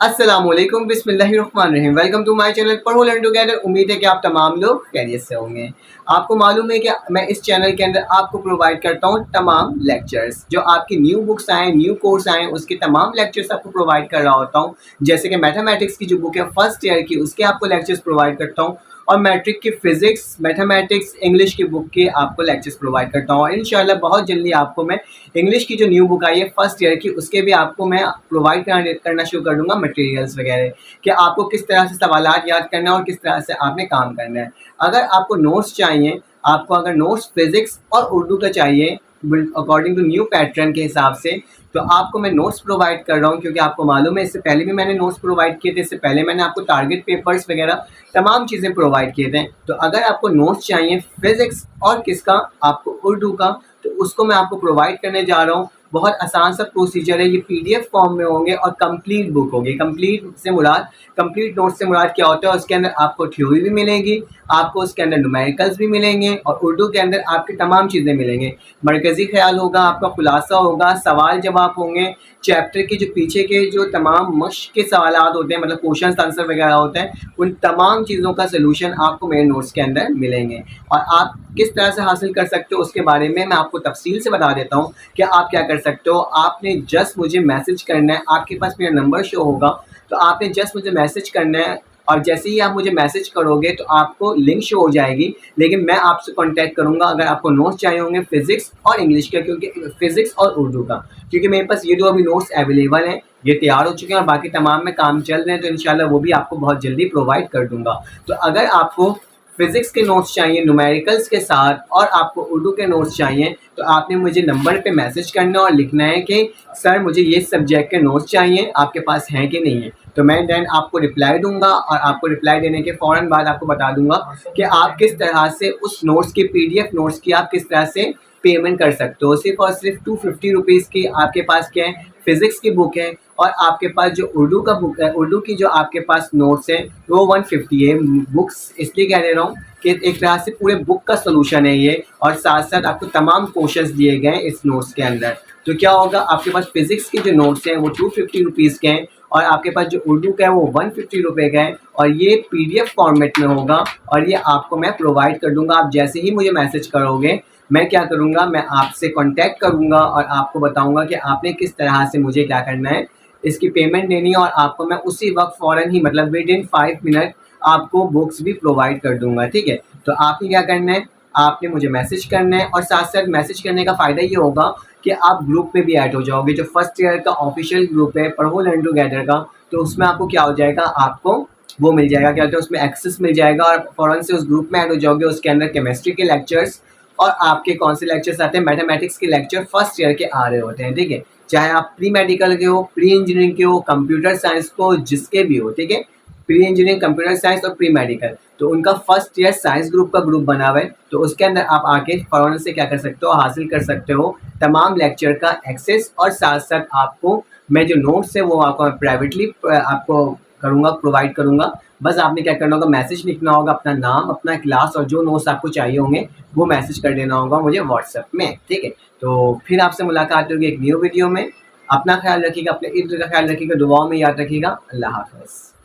अस्सलाम वालेकुम, बिस्मिल्लाहिर्रहमानिर्रहीम। वेलकम टू माय चैनल पढ़ो लर्न टुगेदर। उम्मीद है कि आप तमाम लोग खैरियत से होंगे। आपको मालूम है कि मैं इस चैनल के अंदर आपको प्रोवाइड करता हूँ तमाम लेक्चर्स, जो आपकी न्यू बुक्स आएँ, न्यू कोर्स आएँ, उसके तमाम लेक्चर्स आपको प्रोवाइड कर रहा होता हूँ। जैसे कि मैथमेटिक्स की जो बुक है फर्स्ट ईयर की, उसके आपको लेक्चर्स प्रोवाइड करता हूँ, और मैट्रिक की फ़िज़िक्स, मैथमेटिक्स, इंग्लिश की बुक के आपको लेक्चर्स प्रोवाइड करता हूँ। और इंशाल्लाह बहुत जल्दी आपको मैं इंग्लिश की जो न्यू बुक आई है फर्स्ट ईयर की, उसके भी आपको मैं प्रोवाइड करना शुरू कर दूंगा मटेरियल्स वगैरह, कि आपको किस तरह से सवालात याद करना है और किस तरह से आपने काम करना है। अगर आपको नोट्स चाहिए, आपको अगर नोट्स फिज़िक्स और उर्दू का चाहिए अकॉर्डिंग टू न्यू पैटर्न के हिसाब से, तो आपको मैं नोट्स प्रोवाइड कर रहा हूँ, क्योंकि आपको मालूम है इससे पहले भी मैंने नोट्स प्रोवाइड किए थे। इससे पहले मैंने आपको टारगेट पेपर्स वगैरह तमाम चीज़ें प्रोवाइड किए थे। तो अगर आपको नोट्स चाहिए फ़िज़िक्स और किसका, आपको उर्दू का, तो उसको मैं आपको प्रोवाइड करने जा रहा हूँ। बहुत आसान सा प्रोसीजर है, ये पीडीएफ फॉर्म में होंगे और कंप्लीट बुक होगी। कंप्लीट से मुराद, कंप्लीट नोट्स से मुराद क्या होता है, उसके अंदर आपको थ्योरी भी मिलेगी, आपको उसके अंदर न्यूमेरिकल्स भी मिलेंगे, और उर्दू के अंदर आपकी तमाम चीज़ें मिलेंगे। मरकज़ी ख्याल होगा, आपका खुलासा होगा, सवाल जवाब होंगे, चैप्टर के जो पीछे के जो तमाम मश्क के सवालात होते हैं, मतलब क्वेश्चन आंसर वगैरह होते हैं, उन तमाम चीज़ों का सलूशन आपको मेरे नोट्स के अंदर मिलेंगे। और आप किस तरह से हासिल कर सकते हो उसके बारे में मैं आपको तफसील से बता देता हूँ कि आप क्या कर सकते हो। आपने जस्ट मुझे मैसेज करना है, आपके पास मेरा नंबर शो होगा, तो आपने जस्ट मुझे मैसेज करना है, और जैसे ही आप मुझे मैसेज करोगे तो आपको लिंक शो हो जाएगी। लेकिन मैं आपसे कांटेक्ट करूंगा अगर आपको नोट्स चाहिए होंगे फ़िज़िक्स और इंग्लिश का, क्योंकि फ़िज़िक्स और उर्दू का, क्योंकि मेरे पास ये दो अभी नोट्स अवेलेबल हैं, ये तैयार हो चुके हैं, और बाकी तमाम में काम चल रहे हैं, तो इंशाल्लाह वो भी आपको बहुत जल्दी प्रोवाइड कर दूंगा। तो अगर आपको फ़िज़िक्स के नोट्स चाहिए न्यूमेरिकल्स के साथ, और आपको उर्दू के नोट्स चाहिए, तो आपने मुझे नंबर पे मैसेज करना और लिखना है कि सर मुझे ये सब्जेक्ट के नोट्स चाहिए, आपके पास हैं कि नहीं है। तो मैं देन आपको रिप्लाई दूंगा, और आपको रिप्लाई देने के फ़ौरन बाद आपको बता दूंगा कि आप किस तरह से उस नोट्स की पीडीएफ नोट्स की आप किस तरह से पेमेंट कर सकते हो। सिर्फ और सिर्फ 250 रुपीज़ की आपके पास क्या है, फ़िज़िक्स की बुक है, और आपके पास जो उर्दू का बुक है, उर्दू की जो आपके पास नोट्स हैं वो 150 है। बुक्स इसलिए कह दे रहा हूँ कि एक तरह से पूरे बुक का सलूशन है ये, और साथ साथ आपको तमाम क्वेश्चंस दिए गए हैं इस नोट्स के अंदर। तो क्या होगा, आपके पास फ़िज़िक्स के जो नोट्स हैं वो 250 रुपीज़ के हैं, और आपके पास जो उर्दू का है वो 150 रुपये का है, और ये पीडीएफ फॉर्मेट में होगा, और ये आपको मैं प्रोवाइड कर दूंगा। आप जैसे ही मुझे मैसेज करोगे, मैं क्या करूँगा, मैं आपसे कांटेक्ट करूँगा और आपको बताऊँगा कि आपने किस तरह से मुझे क्या करना है, इसकी पेमेंट देनी है, और आपको मैं उसी वक्त फ़ौरन ही, मतलब विद इन 5 मिनट आपको बुक्स भी प्रोवाइड कर दूंगा। ठीक है, तो आपने क्या करना है, आपने मुझे मैसेज करना है, और साथ साथ मैसेज करने का फ़ायदा ये होगा कि आप ग्रुप में भी ऐड हो जाओगे। जो फर्स्ट ईयर का ऑफिशियल ग्रुप है पढ़ो लर्न टुगेदर का, तो उसमें आपको क्या हो जाएगा, आपको वो मिल जाएगा, क्या होता है उसमें एक्सेस मिल जाएगा, और फ़ौरन से उस ग्रुप में ऐड हो जाओगे। उसके अंदर केमिस्ट्री के लेक्चर्स, और आपके कौन से लेक्चर्स आते हैं, मैथमेटिक्स के लेक्चर फर्स्ट ईयर के आ रहे होते हैं। ठीक है, चाहे आप प्री मेडिकल के हो, प्री इंजीनियरिंग के हो, कंप्यूटर साइंस को, जिसके भी हो। ठीक है, प्री इंजीनियरिंग, कंप्यूटर साइंस और प्री मेडिकल, तो उनका फर्स्ट ईयर साइंस ग्रुप का ग्रुप बना हुआ है। तो उसके अंदर आप आके फ़ौरन से क्या कर सकते हो, हासिल कर सकते हो तमाम लेक्चर का एक्सेस, और साथ साथ आपको मैं जो नोट्स है वो आपको प्राइवेटली आपको करूँगा, प्रोवाइड करूँगा। बस आपने क्या करना होगा, मैसेज लिखना होगा, अपना नाम, अपना क्लास, और जो नोट्स आपको चाहिए होंगे वो मैसेज कर देना होगा मुझे व्हाट्सएप में। ठीक है, तो फिर आपसे मुलाकात होगी एक न्यू वीडियो में। अपना ख्याल रखिएगा, अपने इर्द का ख्याल रखिएगा, दुआओं में याद रखिएगा। अल्लाह हाफ़िज़।